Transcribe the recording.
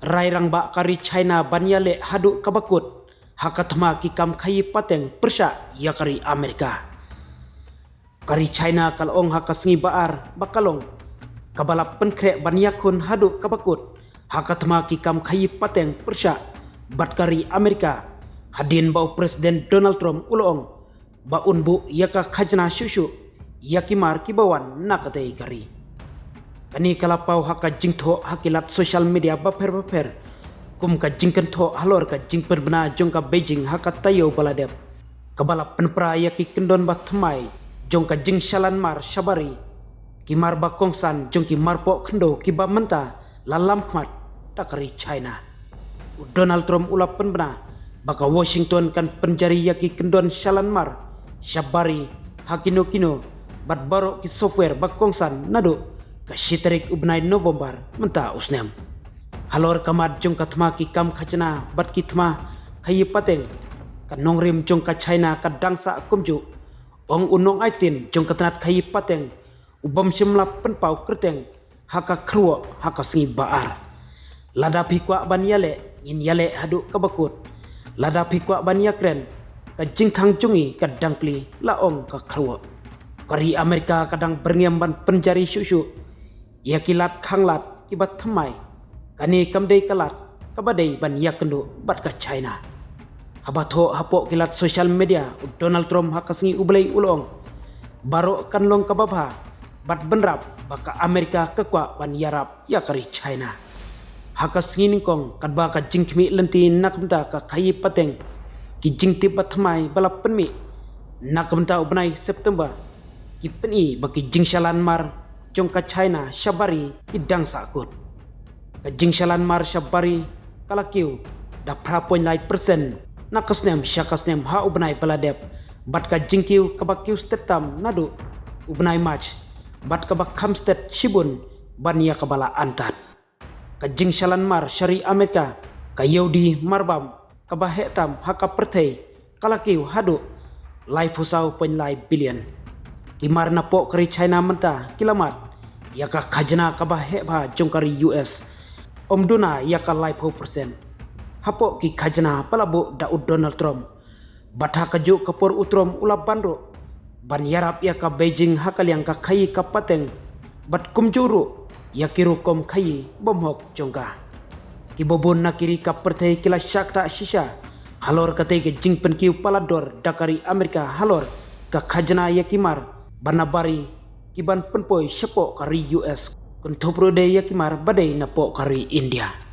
rairang ba kari China banyale hadu kabakut hakatma ki kam khayi pateng persha ya kari Amerika. Kari China kalong hakasngi baar bakalong kabalap penkre banyakun hadu kabakut hakatma ki kam khayi pateng persha bat kari Amerika hadin bau Presiden Donald Trump ulong ba unbu yaka khajna shushu yakimar kibawan nakatei kari. Kani kalapau haka jingtho hakilat social media baper kum ka jingkan tho halor ka jingpen bena jong ka Beijing haka tayo baladep kabalap penpra yaki kendon batmai jong ka jing shalan mar shabari kimar ba kongsan jong ki marpo kendo kiba menta lalam khmat takari China. Donald Trump ulap penbena baka Washington kan penjari yaki kendon shalan mar shabari hakino kino bat baro ki software ba kongsan nado ka shitarik ubnai November menta usnem halor kamat jong katma ki kam khachna bat ki thma khayi pateng ka nongrim jong ka China ka dangsa kumju ong unong aitin jong katnat khayi pateng ubam shimla penpau kerteng haka khruo haka singi baar lada phikwa ban yale ngin yale hadu kabakut lada phikwa ban yakren ka jingkhang jungi ka dangkli laong ka khruo kari Amerika kadang berngem ban penjari syushu yakilat khanglat kibat thamai kani kamdei kalat kabadei ban yakendo bat ka China habatho hapo kilat social media Donald Trump hakasngi ublei ulong baro kanlong kababha bat benrap baka Amerika kekwa ban yarap yakari China hakasngi ningkong kadba ka jingkhmi lenti nakmta ka khayi pateng ki jingti batmai balap penmi nakmta ubnai September ki peni baki jingshalan mar jong ka China shabari idang sakut ka jingshalan mar shabari kalakiu da prapoin lai persen nakasnem syakasnem ha ubnai baladep bat ka jingkiu kabakiu stetam nadu ubnai match bat ka bakham stet shibun bania kabala antat ka jingshalan mar syari Amerika ka Yahudi marbam kabahetam haka perthei kalakiu hadu lai pusau pen lai billion kimar napo kari China menta kilamat yaka khajna kabaheba jongkari US omduna yaka lai 4% hapo ki khajna palabu da Donald Trump batha kaju kapor utrom ulap bandro ban yarap yaka Beijing hakaliang ka khayi kapateng bat kumjuru yakiru kom khayi bomhok jongka kibobon nakiri kaperthei kila shakta shisha halor katei ke jingpen kiu palador dakari Amerika halor ka khajna yakimar banabari kiban penpoi sepo kari US kuntopro de yakimar badai napo kari India.